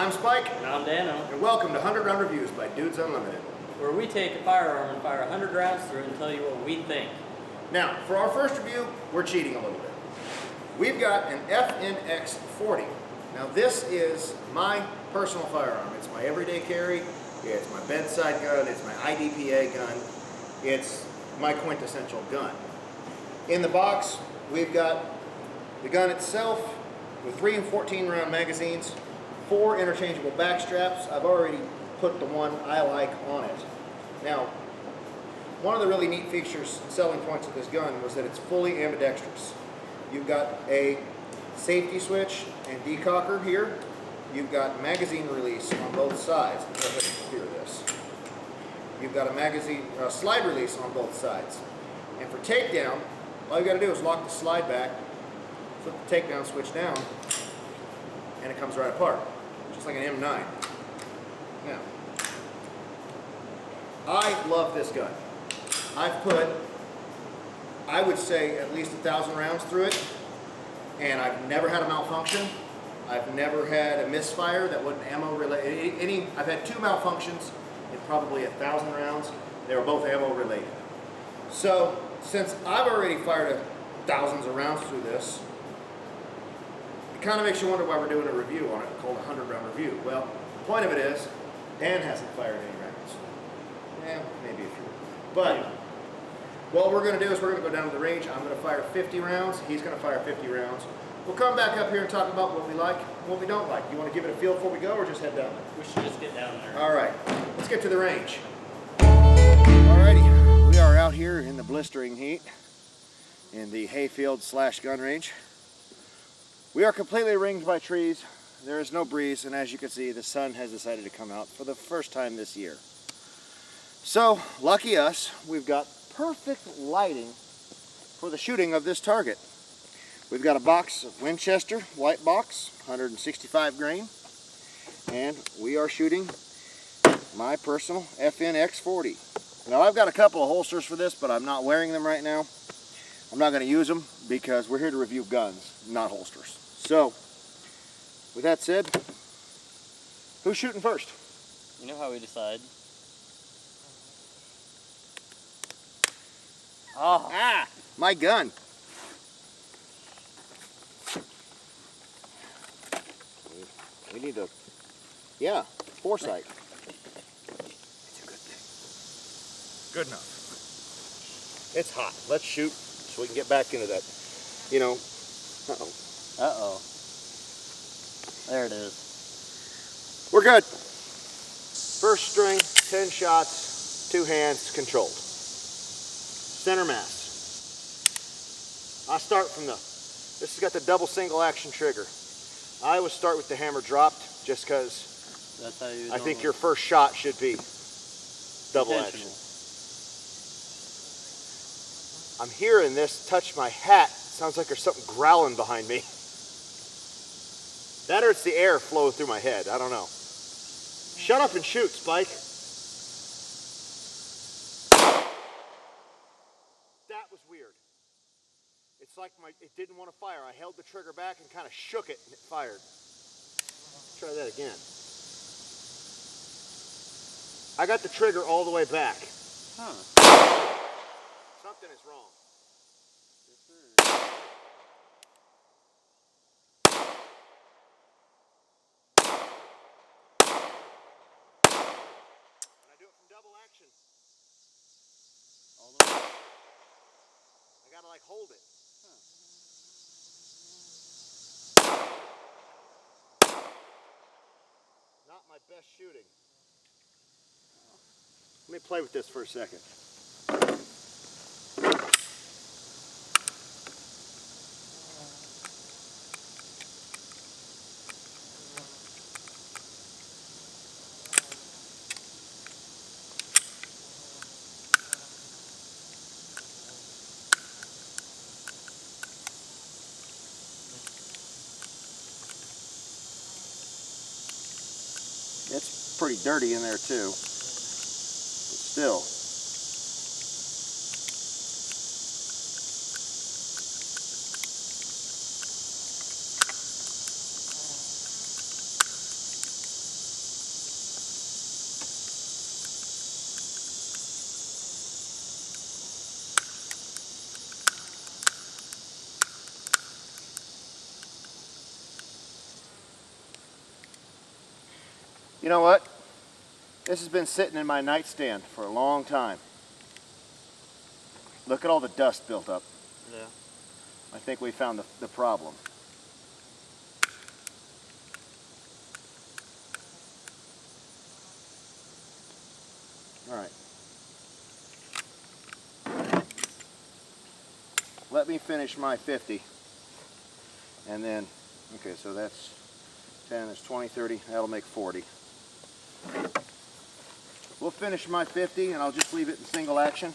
I'm Spike. And I'm Dano. And welcome to 100 Round Reviews by Dudes Unlimited. Where we take a firearm and fire 100 rounds through it and tell you what we think. Now, for our first review, we're cheating a little bit. We've got an FNX40. Now this is my personal firearm. It's my everyday carry, it's my bedside gun, it's my IDPA gun, it's my quintessential gun. In the box, we've got the gun itself with 3 and 14 round magazines, 4 interchangeable back straps. I've already put the one I like on it. Now, one of the really neat features and selling points of this gun was that it's fully ambidextrous. You've got a safety switch and decocker here. You've got magazine release on both sides. Go ahead and clear this. You've got a magazine slide release on both sides. And for takedown, all you got to do is lock the slide back, flip the takedown switch down, and it comes right apart, just like an M9. Now, I love this gun. I've put, I would say, at least 1,000 rounds through it, and I've never had a malfunction. I've never had a misfire that wasn't ammo related. I've had 2 malfunctions in probably 1,000 rounds. They were both ammo related. So, since I've already fired thousands of rounds through this, it kind of makes you wonder why we're doing a review on it called a 100 round review. Well, the point of it is, Dan hasn't fired any rounds. Yeah, maybe a few. But what we're going to do is we're going to go down to the range. I'm going to fire 50 rounds. He's going to fire 50 rounds. We'll come back up here and talk about what we like and what we don't like. You want to give it a feel before we go, or just head down there? We should just get down there. All right, let's get to the range. Alrighty, we are out here in the blistering heat in the hayfield / gun range. We are completely ringed by trees. There is no breeze, and as you can see, the sun has decided to come out for the first time this year. So, lucky us, we've got perfect lighting for the shooting of this target. We've got a box of Winchester, white box, 165 grain, and we are shooting my personal FNX40. Now, I've got a couple of holsters for this, but I'm not wearing them right now. I'm not going to use them because we're here to review guns, not holsters. So, with that said, who's shooting first? You know how we decide? Oh. Ah, my gun. We need to, yeah, foresight. It's a good thing. Good enough. It's hot. Let's shoot so we can get back into that, you know. Uh-oh. Uh-oh. There it is. We're good. First string, 10 shots, 2 hands, controlled. Center mass. I start from this has got the double single action trigger. I always start with the hammer dropped just because that's how you I think your first shot should be double action. I'm hearing this touch my hat. Sounds like there's something growling behind me. That or it's the air flow through my head. I don't know. Shut up and shoot, Spike. That was weird. It's like it didn't want to fire. I held the trigger back and kind of shook it and it fired. Try that again. I got the trigger all the way back. Huh. Something is wrong. Yes, sir. When I do it from double action, All the way. I gotta like hold it. Not my best shooting. Let me play with this for a second. It's pretty dirty in there too, but still. You know what? This has been sitting in my nightstand for a long time. Look at all the dust built up. Yeah. I think we found the problem. All right. Let me finish my 50. And then, okay, so that's 10, that's 20, 30, that'll make 40. We'll finish my 50 and I'll just leave it in single action.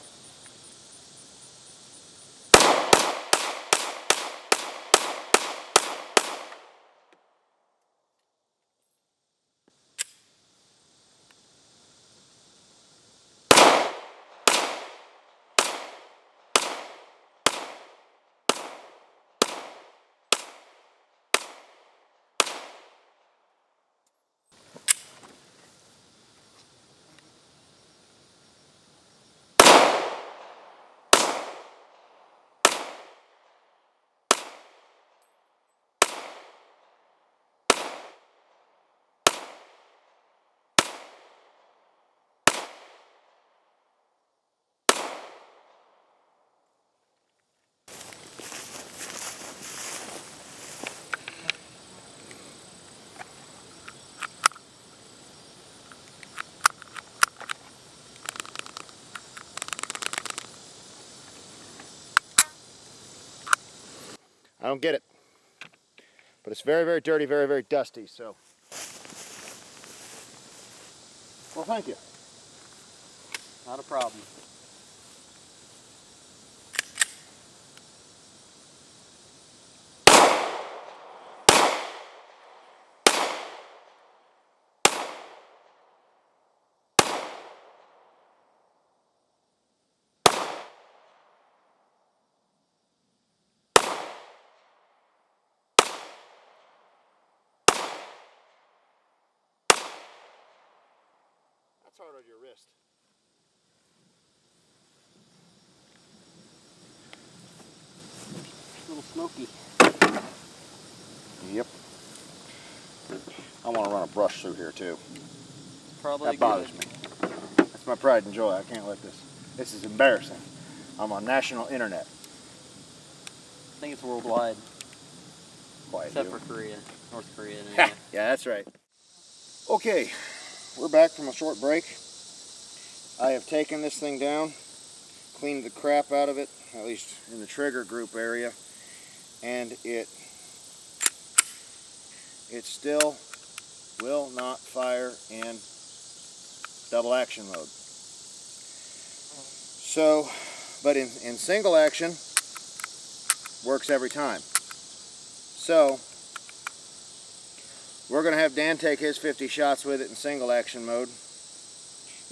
I don't get it. But it's very, very dirty, very, very dusty, so. Well, thank you. Not a problem. That's hard on your wrist. A little smoky. Yep. I want to run a brush through here too. Probably That bothers me. That's my pride and joy. I can't let this. This is embarrassing. I'm on national internet. I think it's worldwide. Quiet. Except for Korea. North Korea. Ha! Anyway. Yeah, that's right. Okay, we're back from a short break. I have taken this thing down, cleaned the crap out of it, at least in the trigger group area, and it still will not fire in double action mode. So, but in single action, works every time. So, we're going to have Dan take his 50 shots with it in single action mode.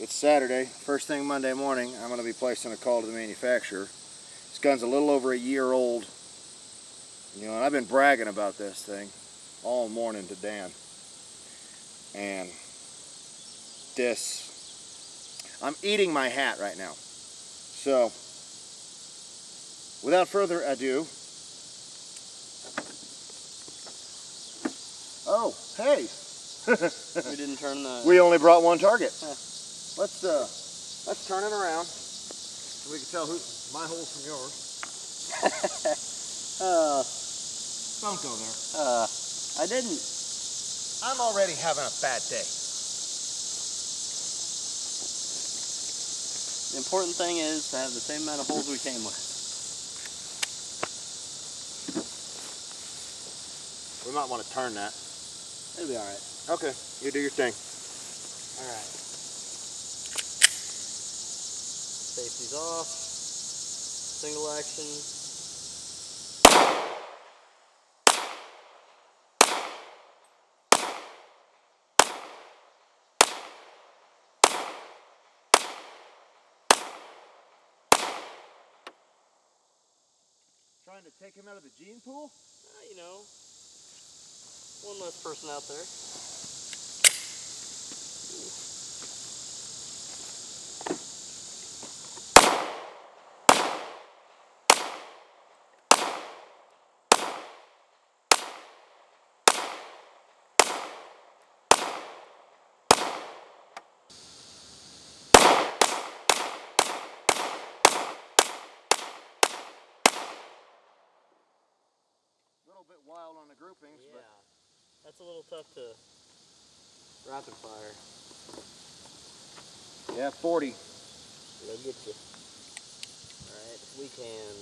It's Saturday. First thing Monday morning, I'm going to be placing a call to the manufacturer. This gun's a little over a year old. You know, and I've been bragging about this thing all morning to Dan. And I'm eating my hat right now. So, without further ado, oh, hey! We didn't turn the... We only brought one target. Huh. Let's turn it around. So we can tell my hole's from yours. Don't go there. I didn't. I'm already having a bad day. The important thing is to have the same amount of holes we came with. We might want to turn that. It'll be alright. Okay, you do your thing. Alright. Safety's off. Single action. Trying to take him out of the gene pool? You know, one less person out there. it's a little tough to rapid fire. Yeah, 40. They'll get you. Alright, we can.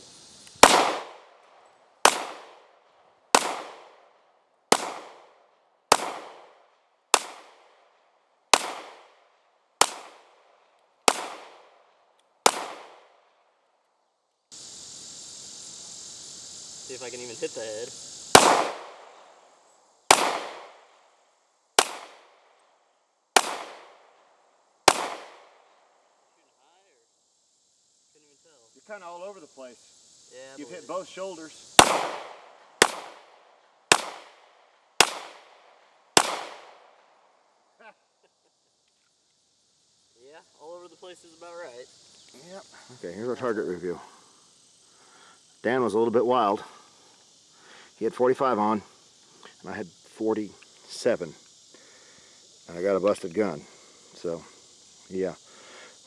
See if I can even hit the head. You're kind of all over the place. Yeah, You've hit both shoulders. Yeah, all over the place is about right. Yep. Okay, here's our target review. Dan was a little bit wild. He had 45 on, and I had 47. And I got a busted gun. So, yeah.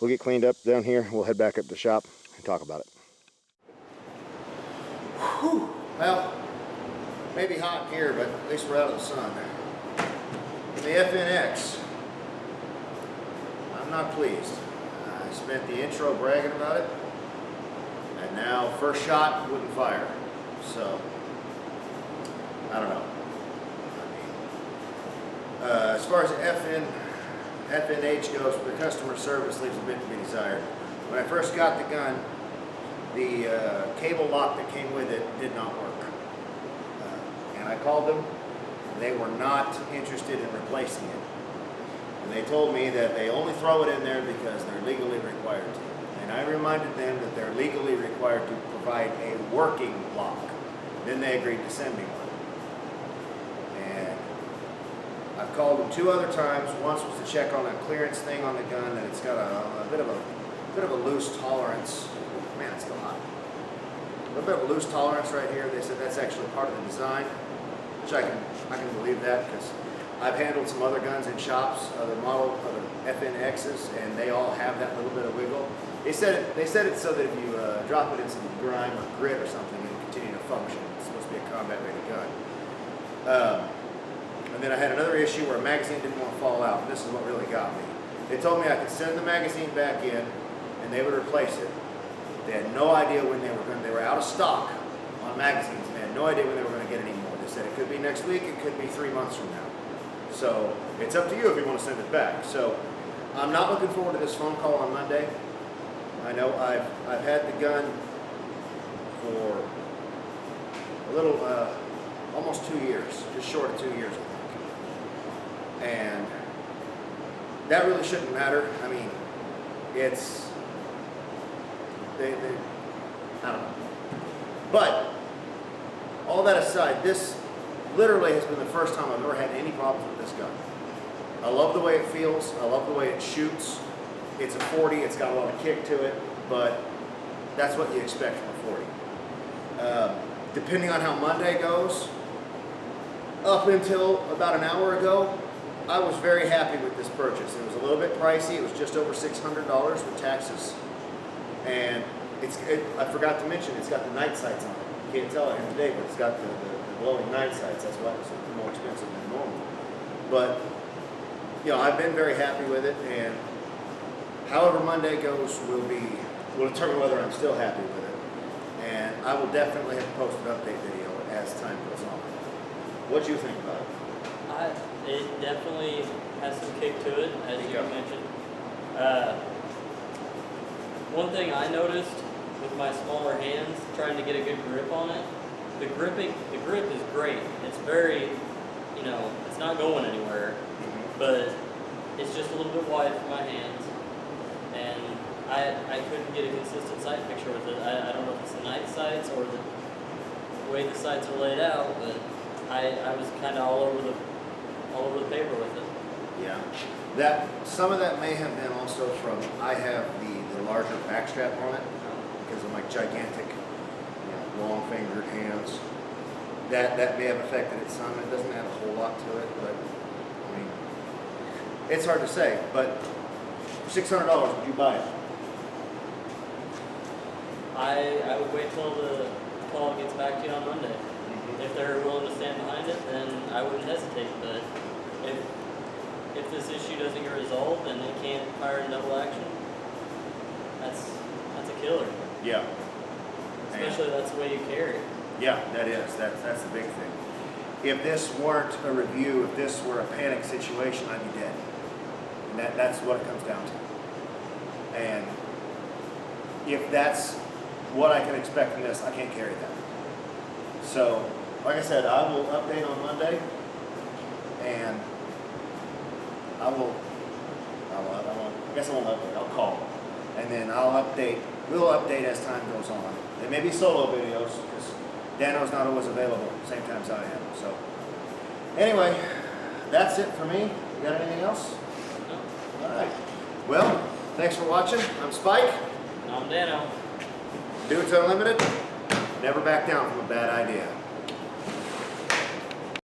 We'll get cleaned up down here. We'll head back up to the shop and talk about it. Whew. Well, maybe hot in here, but at least we're out of the sun. The FNX, I'm not pleased. I spent the intro bragging about it, and now first shot wouldn't fire. So, I don't know. As far as FNH goes, the customer service leaves a bit to be desired. When I first got the gun, the cable lock that came with it did not work. And I called them. They were not interested in replacing it. And they told me that they only throw it in there because they're legally required to. And I reminded them that they're legally required to provide a working lock. Then they agreed to send me one. And I've called them 2 other times. Once was to check on a clearance thing on the gun, and it's got a bit of a loose tolerance. Man, it's still hot. A little bit of a loose tolerance right here. They said that's actually part of the design, which I can believe that, because I've handled some other guns in shops, other FNXs, and they all have that little bit of wiggle. They said it's so that if you drop it in some grime or grit or something, it'll continue to function. It's supposed to be a combat-ready gun. And then I had another issue where a magazine didn't want to fall out. This is what really got me. They told me I could send the magazine back in, and they would replace it. They had no idea when they were out of stock on magazines, and they had no idea when they were going to get any more. They said it could be next week, it could be 3 months from now. So it's up to you if you want to send it back. So I'm not looking forward to this phone call on Monday. I know I've had the gun for a little, almost 2 years, just short of 2 years, I think. And that really shouldn't matter. I mean, it's, I don't know. But all that aside, this literally has been the first time I've ever had any problems with this gun. I love the way it feels. I love the way it shoots. It's a 40. It's got a lot of kick to it, but that's what you expect from a 40. Depending on how Monday goes, up until about an hour ago, I was very happy with this purchase. It was a little bit pricey. It was just over $600 with taxes. And I forgot to mention, it's got the night sights on it. You can't tell it here today, but it's got the glowing night sights. That's why it's more expensive than normal. But, you know, I've been very happy with it, and however Monday goes will determine whether I'm still happy with it. And I will definitely have to post an update video as time goes on. What do you think about it? It definitely has some kick to it, as you mentioned. One thing I noticed with my smaller hands, trying to get a good grip on it, the grip is great. It's very, you know, it's not going anywhere, but it's just a little bit wide for my hands, and I couldn't get a consistent sight picture with it. I don't know if it's the night sights or the way the sights are laid out, but I was kind of all over the paper with it. Yeah, some of that may have been also from I have the larger backstrap on it because of my gigantic, long-fingered hands. That may have affected it some. It doesn't add a whole lot to it, but I mean, it's hard to say. But for $600, would you buy it? I would wait till the call gets back to you on Monday. if they're willing to stand behind it, then I wouldn't hesitate. But if this issue doesn't get resolved and they can't fire in double action, that's a killer. Yeah. Especially that's the way you carry. Yeah, that is. That's the big thing. If this weren't a review, if this were a panic situation, I'd be dead. And that's what it comes down to. And if that's what I can expect from this, I can't carry that. So, like I said, I will update on Monday, and I guess I won't update, I'll call. And then we'll update as time goes on. They may be solo videos, because Dano's not always available at the same time as I am. So, anyway, that's it for me. You got anything else? No. All right. Well, thanks for watching. I'm Spike. I'm Dano. Dudes Unlimited. Never back down from a bad idea.